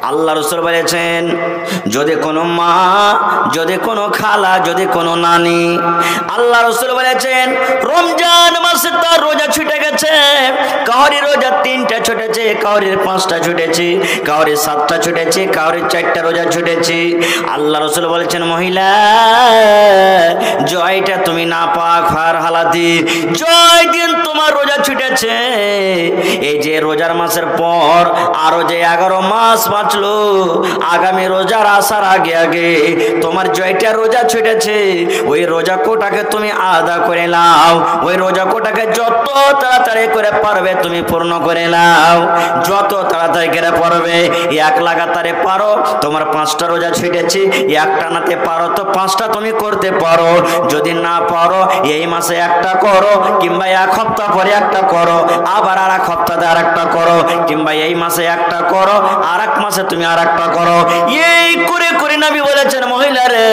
আল্লাহ রাসূল বলেছেন, যদি কোনো মা, যদি কোনো খালা, যদি কোনো নানি, আল্লাহ রাসূল বলেছেন রমজান মাসে তার রোজা ছুটে গেছে, কাউরি রোজা 3টা ছুটেছে, কাউরির 5টা ছুটেছে, কাউরির 7টা ছুটেছে, কাউরির 4টা রোজা ছুটেছে, আল্লাহ রাসূল বলেছেন মহিলা জয়টা তুমি না পাক হওয়ার হালাতে জয় দিন তোমার রোজা ছুটেছে, এই যে রোজার মাসের পর আরো যে 11 মাস বাঁচলো, আগামী রোজার আসার আগে আগে তোমার জয়টা রোজা ছুটেছে, ওই রোজা কোটাকে তুমি আদা করে নাও, ওই রোজা কোটাকে যত তাড়াতাড়ি করে পারবে তুমি পূর্ণ করে নাও, যত তাড়াতাড়ি করে পারবে। এক লাগাতারে পারো, তোমার 5টা রোজা ছুটেছে, এক টানাতে পারো তো 5টা তুমি করতে পারো, যদি না পারো এই মাসে একটা করো, কিংবা 1 সপ্তাহ পরে একটা করো, আবার আর 1 সপ্তাহে আর একটা করো, কিংবা এই মাসে একটা করো, আর 1 মাসে তুমি আর একটা করো। এই করে করে নবী বলেছেন মহিলা রে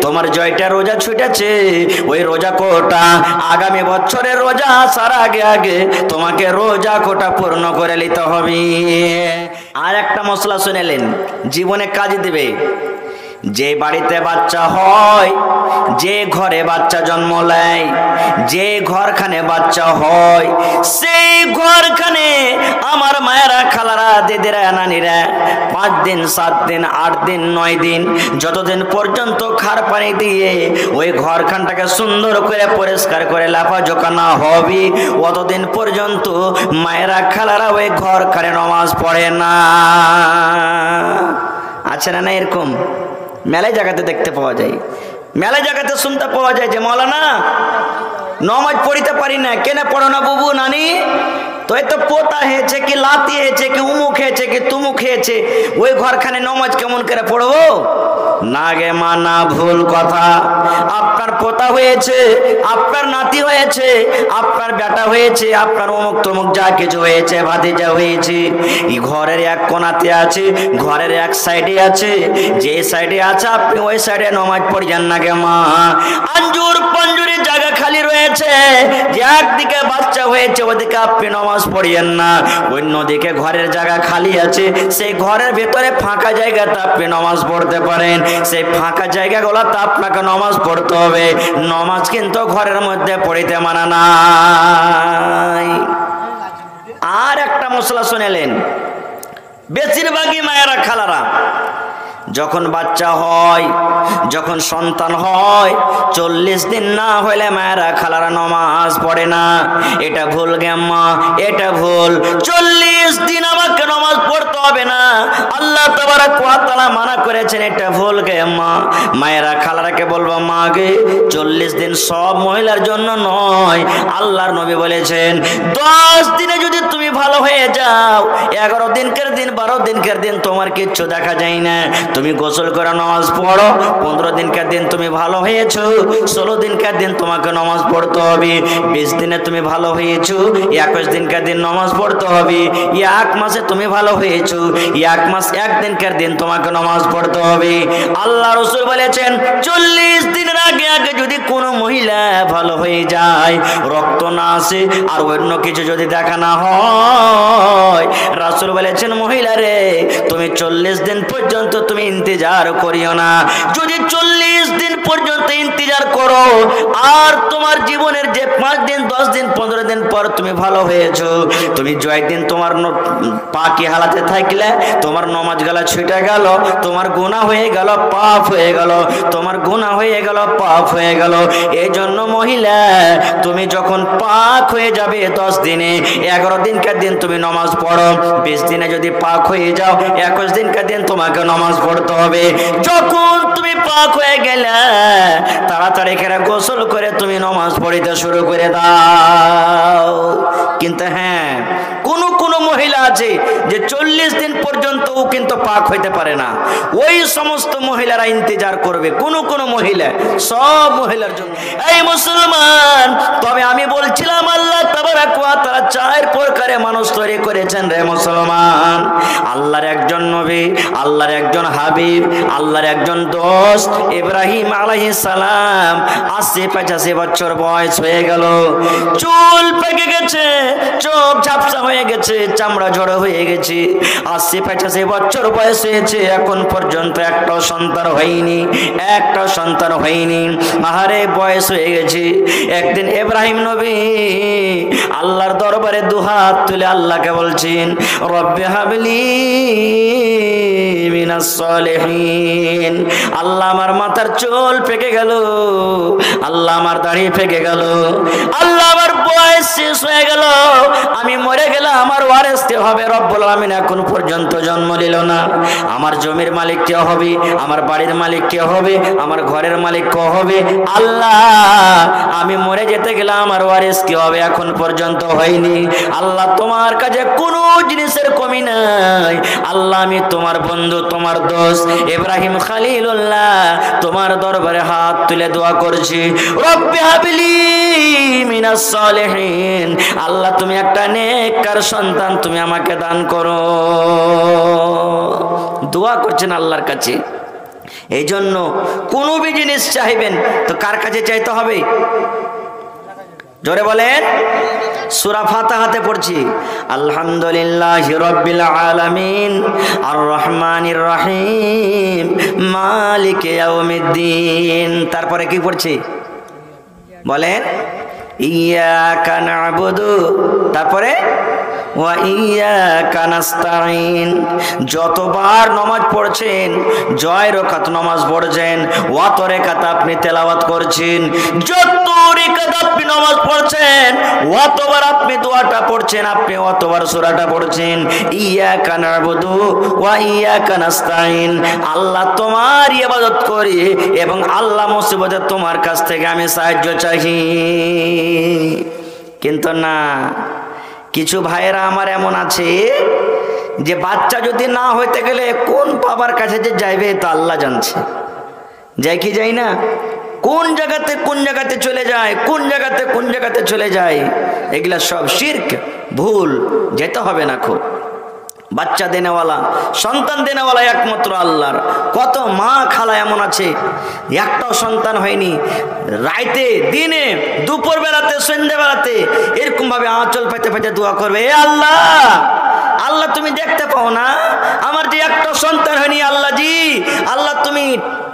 তোমার জয়টা রোজা ছুটেছে, ওই রোজা কোটা আগামী বছরের রোজা আসার আগে আগে তোমাকে রোজা কোটা পূর্ণ করে নিতে হবে। আর একটা মশলা শুনেলেন, জীবনে কাজ দিবে। যে বাড়িতে বাচ্চা হয়, যে ঘরে বাচ্চা জন্ম নেয়, যে ঘরখানে বাচ্চা হয়, সেই ঘরখানে আমার মায়েরা, খালারা, দিদিরা, নানিরা 5 দিন, 7 দিন, 8 দিন, 9 দিন, যতদিন পর্যন্ত খার পানি দিয়ে ওই ঘরখানটাকে সুন্দর করে পরিষ্কার করে লাফাঝোকা না হবে, অতদিন পর্যন্ত মায়েরা, খালারা ওই ঘরখানে নামাজ পড়ে না। আছে না এরকম? মেলায় জায়গাতে দেখতে পাওয়া যায়, মেলায় জায়গাতে শুনতে পাওয়া যায় যে মৌলানা নমাজ পড়িতে পারি না, কেন পড়ো না বুবু নানি? তো এই তো পোতা হয়েছে কি লাতি হয়েছে কি উমুক হয়েছে কি তুমুক হয়েছে, ওই ঘরখানে নমাজ কেমন করে পড়বো? না গে মা না, ভুল কথা। আপনার পোতা হয়েছে, আপনার নাতি হয়েছে, আপনার বেটা হয়েছে, আপনার অমুক তমুক যা কিছু হয়েছে, ভাতিজা হয়েছে, এই ঘরের এক কোণাতে আছে, ঘরের এক সাইডে আছে, যে সাইডে আছে আপনি ওই সাইডে নমাজ পড়িয়েন না গে মা। আঞ্জুর পঞ্জুরি জায়গা খালি রয়েছে, যে একদিকে বাচ্চা হয়েছে ওদিকে আপনি নমাজ পড়িয়েন না, অন্যদিকে ঘরের জায়গা খালি আছে, সেই ঘরের ভেতরে ফাঁকা জায়গাতে আপনি নমাজ পড়তে পারেন, সেই ফাঁকা জায়গাগুলোতে আপনাকে নমাজ পড়তে হবে। নমাজ কিন্তু ঘরের মধ্যে পড়িতে মানা নাই। আর একটা মশলা শুনেলেন, বেশিরভাগই মায়েরা, খালারা যখন বাচ্চা হয়, যখন সন্তান হয়, 40 দিন না হলে মায়েরা, খালারা নমাজ পড়ে না। এটা ভুল গ্যাম্মা, এটা ভুল। 40 দিন আমাকে নমাজ পড়তে হবে না, আল্লাহ তাবারক ওয়া তাআলা মানা করেছেন, এটা ভুল গ্যাম্মা। মায়েরা, খালারাকে বলবো মা গে 40 দিন সব মহিলার জন্য নয়, আল্লাহর নবী বলেছেন 10 দিনে যদি তুমি ভালো হয়ে যাও, 11 দিনকার দিন, 12 দিনকার দিন তোমার কিচ্ছু দেখা যায় না, তুমি গোসল করে নামাজ পড়ো, 15 দিনকার দিন তুমি ভালো হয়েছো, 16 দিনকার দিন তোমাকে নামাজ পড়তে হবে, 20 দিনে তুমি ভালো হয়েছো, 21 দিনকার দিন নামাজ পড়তে হবে, 1 মাসে তুমি ভালো হয়েছো, 1 মাস 1 দিনকার দিন তোমাকে নামাজ পড়তে হবে। আল্লাহ রাসূল বলেছেন 40 দিনের আগে আগে যদি কোনো মহিলা ভালো হয়ে যায়, রক্ত না আসে আর অন্য কিছু যদি দেখা না হয়, রাসূল বলেছেন মহিলা রে তুমি 40 দিন পর্যন্ত তুমি ইন্তজার করিও না। যদি 40 দিন পর্যন্ত ইন্তজার করো আর তোমার জীবনের যে 5 দিন, 10 দিন, 15 দিন পর তুমি ভালো হয়েছো, তুমি জয় দিন তোমার পাকি হালাতে থাকলে তোমার নমাজ গেল, ছুটে গেল, তোমার গুনাহ হয়ে গেল, পাপ হয়ে গেল, তোমার গুনাহ হয়ে গেল, পাপ হয়ে গেল। এই জন্য মহিলা তুমি যখন পাক হয়ে যাবে 10 দিনে, 11 দিনকার দিন তুমি নমাজ পড়ো, 20 দিনে যদি পাক হয়ে যাও 21 দিনকার দিন তোমাকে নমাজ পড়তে হবে। যখন তুমি পাক হয়ে গেলে তাড়াতাড়ি করে গোসল করে তুমি নমাজ পড়িতে শুরু করে দাও। কিন্তু হ্যাঁ, কোন মহিলা আছে যে 40 দিন পর্যন্ত কিন্তু পাক হইতে পারে না, ওই সমস্ত মহিলারা ইন্তজার করবে। কোন মহিলা, সব মহিলার জন্য। এই মুসলমান, তবে আমি বলছিলাম আল্লাহ তাবারক ওয়া তাআলা 4 প্রকারে মানুষ তৈরি করেছেন রে মুসলমান। আল্লাহর একজন নবী, আল্লাহর একজন হাবিব, আল্লাহর একজন দোস্ত ইব্রাহিম আলাইহিস সালাম 80-85 বছর বয়স হয়ে গেল, চুল পেকে গেছে, চোখ ঝাপসা হয়ে গেছে, চামড়া ঝড়ো হয়ে গেছে, 80-85 বছর বয়স হয়েছে, এখন পর্যন্ত একটাও সন্তান হয়নি, একটাও সন্তান হয়নি। আহারে বয়স হয়ে গেছে। একদিন ইব্রাহিম নবী আল্লাহর দরবারে দুহাত তুলে আল্লাহকে বলছেন, রব্বি হাবলি মিনাস সলিহিন। আল্লাহ আমার মাথার চুল পেকে গেল, আল্লাহ আমার দাড়ি পেকে গেল, আল্লাহ আমার বয়স শেষ হয়ে গেল, আমি মরে গেলে আমার ওয়ারিস কে হবে? রব্বুল আলামিন এখন পর্যন্ত জন্ম নিল না। আমার জমির মালিক কে হবে? আমার বাড়ির মালিক কে হবে? আমার ঘরের মালিক কে হবে? আল্লাহ আমি মরে যেতে গেলে আমার ওয়ারিস কে হবে? এখন পর্যন্ত হয়নি। আল্লাহ তোমার কাছে কোনো জিনিসের কমি নাই। আল্লাহ আমি তোমার বন্ধু, তোমার দোস্ত ইব্রাহিম খলিলুল্লাহ তোমার দরবারে হাত তুলে দোয়া করছি, রব্বি হাবলি মিনাস সলিহিন। আল্লাহ তুমি একটা নেককার সন্তান তুমি আমাকে দান করো। দোয়া করছেন আল্লাহর কাছে। এই জন্য কোনো বি জিনিস চাইবেন তো কার কাছে চাইতে হবে? জোরে বলেন। সূরা ফাতিহাতে পড়ছি, আলহামদুলিল্লাহি রাব্বিল আলামিন আর রহমানির রহিম মালিকি ইয়াউমিদ্দিন। তারপরে কি পড়ছি বলেন? ইয়াকা না'বুদু, তারপরে ওয়া ইয়াকা নাস্তাঈন। যতবার নামাজ পড়ছেন, জয় রাকাত নামাজ পড়ছেন, ওয়াত রাকাত আপনি তেলাওয়াত করছেন, যত রাকাত আপনি নামাজ পড়ছেন, অতবার আপনি দোয়াটা পড়ছেন, আপনি অতবার সূরাটা পড়ছেন। ইয়াকা না'বুদু ওয়া ইয়াকা নাস্তাঈন। আল্লাহ তোমার ইবাদত করি এবং আল্লাহ মুসিবতে তোমার কাছ থেকে আমি সাহায্য চাই। কিন্তু না, কিছু ভাইয়েরা আমার এমন আছে যে বাচ্চা যদি না হইতে গেলে কোন বাবার কাছে যে যাইবে তা আল্লাহ জানছে। যাই কি যাই না? কোন জায়গাতে চলে যায়, কোন জায়গাতে চলে যায়। এগুলা সব শিরক, ভুল, যেতে হবে না। খুব বাচ্চা দেনেওয়ালা, সন্তান দেনেওয়ালা একমাত্র আল্লাহর। কত মা খালা এমন আছে একটাও সন্তান হয়নি, রাইতে দিনে দুপুর বেলাতে সন্ধ্যা বেলাতে এরকম ভাবে আঁচল পেতে পেতে দোয়া করবে, এ আল্লাহ, আল্লাহ তুমি দেখতে পাও না আমার যে একটা সন্তান হয়নি? আল্লাহ জি, আল্লাহ তুমি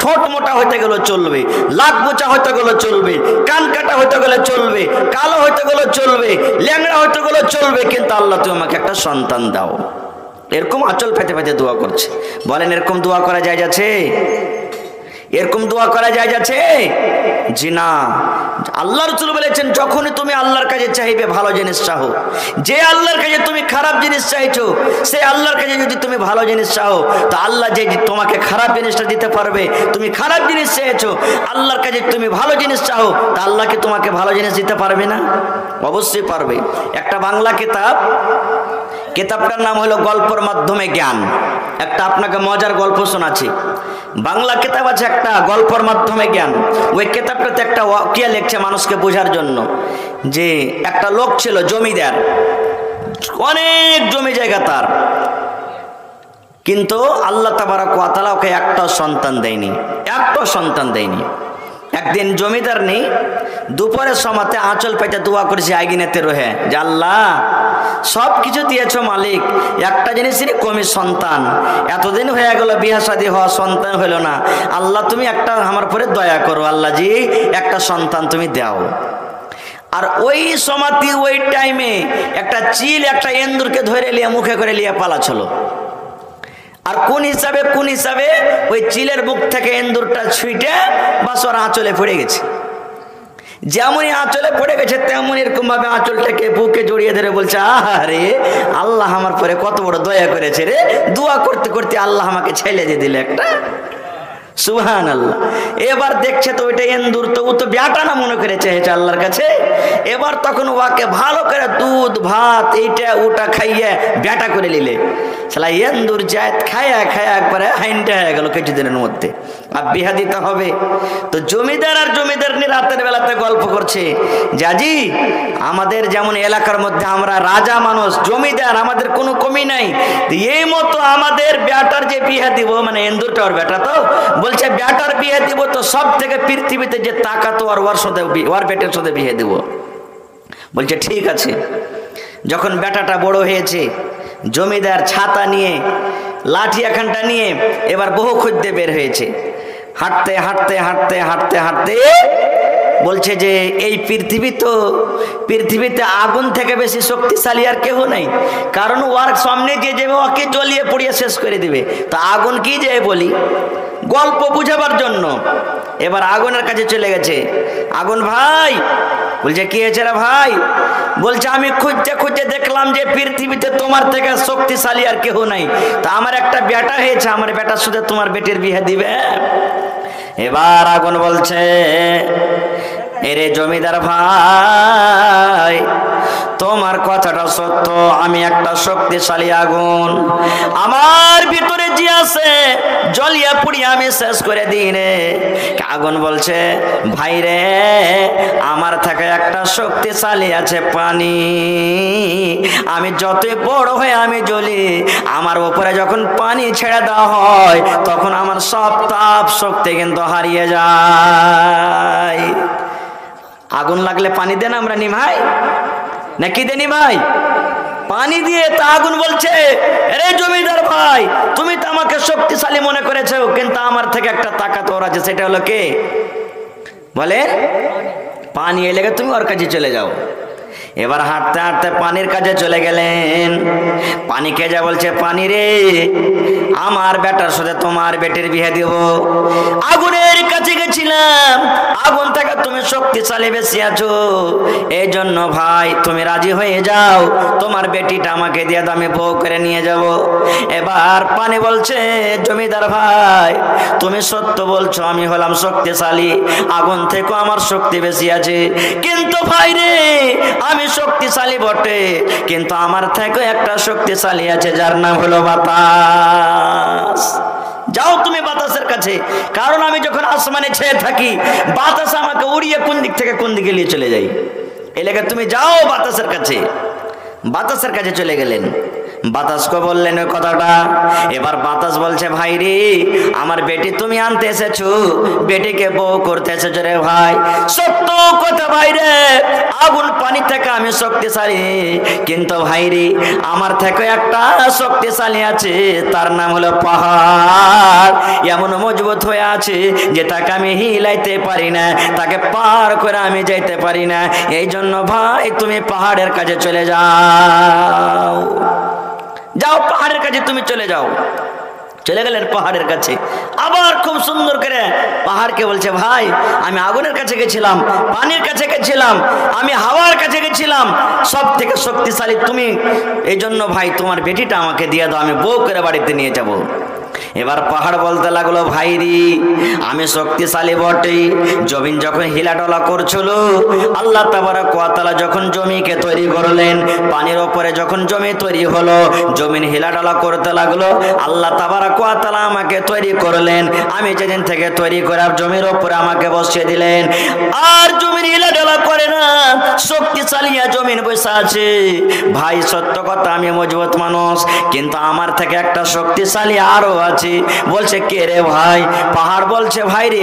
ঠোঁট মোটা হইতে গেলে চলবে, লাক বোচা হইতে গেলে চলবে, কান কাটা হইতে গেলে চলবে, কালো হইতে গেলে চলবে, ল্যাংড়া হইতে গেলে চলবে, কিন্তু আল্লাহ তুমি আমাকে একটা সন্তান দাও। এরকম আঁচল পেতে পেতে দোয়া করছে। বলেন এরকম দোয়া করা যায় যাচ্ছে? এরকম দোয়া করা যায় যাচ্ছে? জি না। আল্লাহ রাসূল বলেছেন, যখনই তুমি আল্লাহর কাছে চাইবে ভালো জিনিস চাও। যে আল্লাহর কাছে তুমি খারাপ জিনিস চাইছো, সে আল্লাহর কাছে যদি তুমি ভালো জিনিস চাও, তো আল্লাহ যে তোমাকে খারাপ জিনিসটা দিতে পারবে। তুমি খারাপ জিনিস চেয়েছো, আল্লাহর কাছে তুমি ভালো জিনিস চাও, তা আল্লাহকে তোমাকে ভালো জিনিস দিতে পারবে না? অবশ্যই পারবে। একটা বাংলা কিতাবটার নাম হলো গল্পের মাধ্যমে জ্ঞান। একটা আপনাকে মজার গল্প শোনাচ্ছি। বাংলা কিতাব আছে একটা, গল্পের মাধ্যমে জ্ঞান। ওই কিতাবটাতে একটা ওয়াকিয়া লিখছে মানুষকে বোঝার জন্য, যে একটা লোক ছিল জমিদার, অনেক জমি জায়গা তার, কিন্তু আল্লাহ তাবারক ওয়া তাআলা ওকে একটা সন্তান দেয়নি। একদিন জমিদার নেই, দুপুরের সময়তে আঁচল পেতে দোয়া করেছে আইগিনেতে রহে, যে আল্লাহ সব কিছু দিয়েছ মালিক, একটা জিনিসেরই কমি, সন্তান। এতদিন হয়ে গেল বিয়ে শাদী হওয়া, সন্তান হইল না। আল্লাহ তুমি একটা আমার পরে দয়া করো, আল্লাহ জি একটা সন্তান তুমি দাও। আর ওই সমাধি ওই টাইমে একটা চিল একটা এন্দুরকে ধরে নিয়ে মুখে করে নিয়ে পালাচ্ছিল। আর কোন হিসাবে ওই চিলের বুক থেকে এন্দুরটা ছুঁটে বাস ওর আঁচলে পড়ে গেছে। যেমনই আঁচলে পড়ে গেছে তেমন এরকম ভাবে আঁচলটাকে বুকে জড়িয়ে ধরে বলছে, আরে আল্লাহ আমার পরে কত বড় দয়া করেছে রে, দোয়া করতে করতে আল্লাহ আমাকে ছেলে দিয়ে দিলে একটা সুবহানাল্লাহ। এবার দেখছে তো ওইটা এন্দুর, তো ও তো ব্যাটা না মনে করে চেয়েছে আল্লাহর কাছে। এবার তখন ওকে ভালো করে দুধ ভাত এইটা ওটা খাইয়ে ব্যাটা করে নিলে, শালা এন্দুর জাত খায়া খায়া একবারে হাইন্ডা হয়ে গেল কিছুদিনের মধ্যে। আর বিহা দিতে হবে তো জমিদার আর জমিদার নিয়ে রাতের বেলাতে গল্প করছে, জাজি আমাদের যেমন এলাকার মধ্যে আমরা রাজা মানুষ জমিদার, আমাদের কোনো কমি নাই, এই মতো আমাদের ব্যাটার যে বিহা দিব, মানে এন্দুরটার ব্যাটা তো বলছে ব্যাটার বিয়ে দিব তো সব থেকে পৃথিবীতে যে তাকাতো আর ওর সাথে ওর বেটের সাথে বিয়ে দিব। বলছে ঠিক আছে। যখন বেটাটা বড় হয়েছে, জমিদার ছাতা নিয়ে লাঠি এখানটা নিয়ে এবার বহু খুঁজতে বের হয়েছে। হাঁটতে হাঁটতে হাঁটতে হাঁটতে হাঁটতে বলছে যে এই পৃথিবীতে আগুন থেকে বেশি শক্তিশালী আর কেউ নাই, কারণ ওর সামনে যে যাবে ওকে জ্বলিয়ে পুড়িয়ে শেষ করে দিবে। তো আগুন কি যে বলি গল্প বুঝাবার জন্য এবার আগুনের কাছে চলে গেছে। আগুন ভাই, বলছে কি হয়েছে রে ভাই? বলছে আমি খুঁজতে খুঁজতে দেখলাম যে পৃথিবীতে তোমার থেকে শক্তিশালী আর কেউ নাই, তা আমার একটা বেটা হয়েছে, আমার বেটার সাথে তোমার বেটির বিয়ে দিবে। এবার আগুন বলছে এরে জমিদার ভাই, তোমার কথাটা সত্য, আমি একটা শক্তিশালী আগুন, আমার ভিতরে যে আছে জ্বলিয়ে পুড়িয়ে আমি শেষ করে দিই রে। আগুন বলছে ভাই রে, আমার থেকে একটা শক্তিশালী আছে পানি, আমি যতই বড় হয়ে আমি জ্বলি, আমার উপরে যখন পানি ছেড়ে দেওয়া হয় তখন আমার সব তাপ শক্তি কিন্তু হারিয়ে যায়। আগুন লাগলে পানি দেন আমরা নিভাই নাকি দেনি ভাই? পানি দিয়ে। তা আগুন বলছে আরে জমিদার ভাই, তুমি তো আমাকে শক্তিশালী মনে করেছো, কিন্তু আমার থেকে একটা তাকাতওয়ার আছে, সেটা হলো কে বলে? পানি। এলে তুমি ওর কাছে চলে যাও। এবার হাঁটতে হাঁটতে পানির কাছে চলে গেলেন। পানি কে যা বলছে পানি রে, আমার বেটার সাথে তোমার বেটির বিয়ে দিব। আগুনের কাছে গেছিলাম, আগুন থেকে তুমি শক্তিশালী বেশি আছো, এই জন্য ভাই তুমি রাজি হয়ে যাও, তোমার বেটিটা আমাকে দিয়ে দাও, আমি বউ করে নিয়ে যাব। এবার পানি বলছে জমিদার ভাই, তুমি সত্য বলছো, আমি হলাম শক্তিশালী, আগুন থেকে আমার শক্তি বেশি আছে, কিন্তু ভাই রে আমি শক্তিশালী বটে, কিন্তু আমার থেকে একটা শক্তিশালী আছে যার নাম হলো বাতাস। যাও তুমি বাতাসের কাছে, কারণ আমি যখন আসমানে ছেয়ে থাকি বাতাস আমাকে উড়িয়ে কোন দিক থেকে কোন দিকে নিয়ে চলে যাই। এই লেগে তুমি যাও বাতাসের কাছে। বাতাসের কাছে চলে গেলেন, বাতাসকে বললেন ওই কথাটা। এবার বাতাস বলছে ভাই রে, আমার বেটি তুমি আনতে এসেছো, বেটিকে বউ করতে এসেছো রে ভাই। সত্য কথা ভাই রে, আগুন পানি থেকে আমি শক্তিশালী, কিন্তু ভাই রে আমার থেকে একটা শক্তিশালী আছে, তার নাম হলো পাহাড়। এমন মজবুত হয়ে আছে যে তাকে আমি হিলাইতে পারি না, তাকে পার করে আমি যাইতে পারি না, এই জন্য ভাই তুমি পাহাড়ের কাছে চলে যাও। যাও পাহাড়ের কাছে তুমি চলে যাও। চলে গেলেন পাহাড়ের কাছে। আবার খুব সুন্দর করে পাহাড়কে বলছে ভাই, আমি আগুনের কাছে গেছিলাম, পানির কাছে গেছিলাম, আমি হাওয়ার কাছে গেছিলাম, সব থেকে শক্তিশালী তুমি, এই জন্য ভাই তোমার বেটিটা আমাকে দিয়ে দাও, আমি বউ করে বাড়িতে নিয়ে যাব। এবার পাহাড় বলতে লাগলো ভাই রে, আমি শক্তিশালী বটে, জমিন যখন হিলাডলা করছিল, আল্লাহ তাবারক ওয়া তাআলা যখন জমিকে তৈরি করলেন, পানির উপরে যখন জমি তৈরি হলো, জমিন হিলাডলা করতে লাগলো, আল্লাহ তাবারক ওয়া তাআলা আমাকে তৈরি করলেন, আমি যেদিন থেকে তৈরি করে জমির উপরে আমাকে বসিয়ে দিলেন, আর জমিন হিলাডলা করে না, শক্তিশালী জমিন বসে আছে। ভাই সত্য কথা, আমি মজবুত মানুষ, কিন্তু আমার থেকে একটা শক্তিশালী আরো আছে। বলছে কে রে ভাই? পাহাড় বলছে ভাই রে,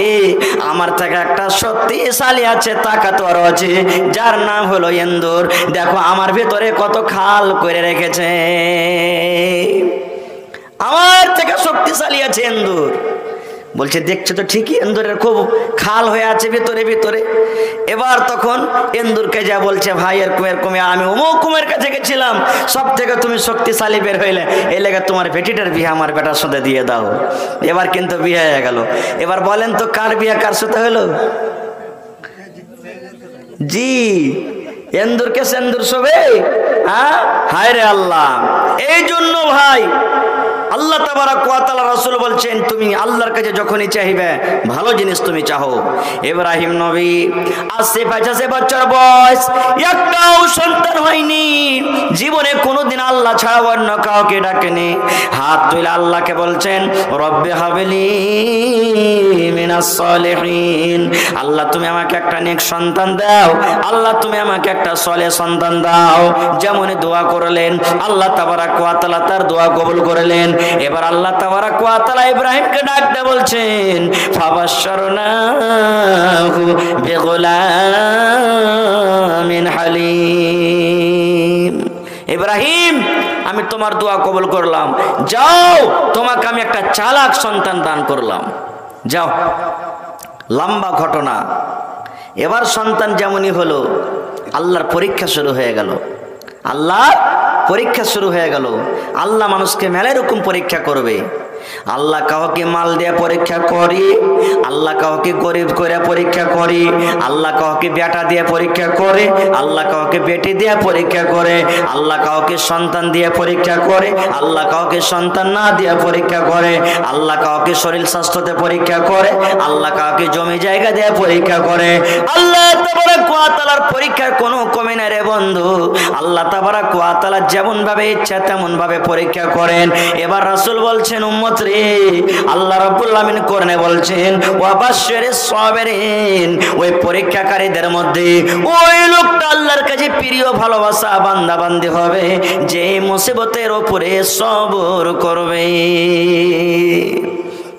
আমার থেকে একটা শক্তিশালী আছে, তাকাতওয়ার আছে, যার নাম হলো ইন্দুর। দেখো আমার ভিতরে কত খাল করে রেখেছে, আমার থেকে শক্তিশালী আছে ইন্দুর। বলছে দেখছো তো ঠিকই, ইন্দুরের খুব খাল হয়ে আছে ভিতরে ভিতরে। এবার তখন ইন্দুরকে যা বলছে ভাই এরকম আমি অমুক কুমের কাছে গেছিলাম, সব থেকে তুমি শক্তিশালী বের হইলে, এই লেগে তোমার বেটিটার বিয়ে আমার বেটার সাথে দিয়ে দাও। এবার কিন্তু বিয়ে হয়ে গেল। এবার বলেন তো কার বিয়ে কার সাথে হলো? জি, ইন্দুরকে সেন্দুর শোবে। হ্যাঁ, হায় রে আল্লাহ। এই জন্য ভাই আল্লাহ তাবারাক ওয়া তাআলা রাসূল বলছেন তুমি আল্লাহর কাছে যখনই চাইবে ভালো জিনিস তুমি চাও। ইব্রাহিম নবী ৮০-৮৫ বছর বয়স, একটাও সন্তান হয়নি, জীবনে কোনোদিন আল্লাহ ছাড়া অন্য কাউকে ডাকেনি। হাত তুলে আল্লাহকে বলছেন রব্বি হাবলি মিনাস সালিহিন, আল্লাহ তুমি আমাকে একটা নেক সন্তান দাও, আল্লাহ তুমি আমাকে একটা সলেহ সন্তান দাও। যেমন দোয়া করলেন আল্লাহ তাবারাক ওয়া তাআলা তার দোয়া কবুল করলেন। এবার আল্লাহ তাবারাক ওয়া তাআলা ইব্রাহিমকে ডাকতে বলছেন ফাবাশশারনাহু বিগুলামিন হালিম, ইব্রাহিম আমি তোমার দোয়া কবুল করলাম, যাও তোমাকে আমি একটা চালাক সন্তান দান করলাম, যাও। লম্বা ঘটনা। এবার সন্তান যেমনই হলো আল্লাহর পরীক্ষা শুরু হয়ে গেল, আল্লাহর পরীক্ষা শুরু হয়ে গেল। আল্লাহ মানুষকে মেলা রকম পরীক্ষা করবে। আল্লাহ কাউকে মাল দিয়ে পরীক্ষা করি, আল্লাহ কাউকে গরিব করে পরীক্ষা করি, আল্লাহ কাউকে বেটা দিয়ে পরীক্ষা করে, আল্লাহ কাউকে বেটি দিয়ে পরীক্ষা করে, আল্লাহ কাউকে সন্তান দিয়ে পরীক্ষা করে, আল্লাহ কাউকে সন্তান না দিয়ে পরীক্ষা করে, আল্লাহ কাউকে শরীর স্বাস্থ্যতে পরীক্ষা করে, আল্লাহ কাউকে জমি জায়গা দিয়ে পরীক্ষা করে। আল্লাহ তাবারাক ওয়া তাআলার পরীক্ষার কোনো কমে নাই রে বন্ধু। আল্লাহ তাবারাক ওয়া তাআলা যেমন ভাবে ইচ্ছা তেমন ভাবে পরীক্ষা করেন। এবার রাসূল বলছেন উম্মত রে, আল্লাহ রাব্বুল আলামিন কোরআনে বলছেন ওয়া বাশশিরিস সাবিরিন, ওই পরীক্ষাকারীদের মধ্যে ওই লোকটা আল্লাহর কাছে প্রিয় ভালোবাসা বান্দা বান্দি হবে যে মুসিবতের উপরে সবর করবে,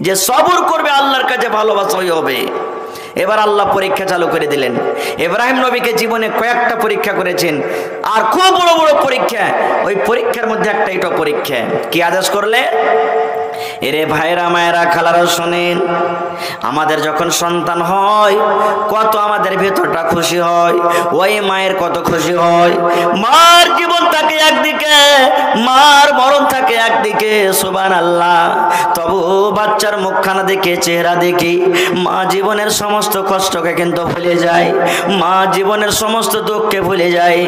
যে সবর করবে আল্লাহর কাছে ভালোবাসাই হবে। এবার আল্লাহ পরীক্ষা চালু করে দিলেন। ইব্রাহিম নবীকে জীবনে কয়েকটা পরীক্ষা করেছেন, আর খুব বড় বড় পরীক্ষা। ওই পরীক্ষার মধ্যে একটা এটা পরীক্ষা। কি আদেশ করলে? এরে ভাইরা মায়েরা খালারা শোনেন, আমাদের যখন সন্তান হয় কত আমাদের ভেতরটা খুশি হয়, ওই মায়ের কত খুশি হয়। মার জীবন থাকে একদিকে, মার মরণ থাকে একদিকে, সুবহানাল্লাহ। তবু বাচ্চার মুখখানা দেখে, চেহারা দেখি মা জীবনের সমস্ত কষ্টকে কিন্তু ভুলে যায়, মা জীবনের সমস্ত দুঃখকে ভুলে যায়।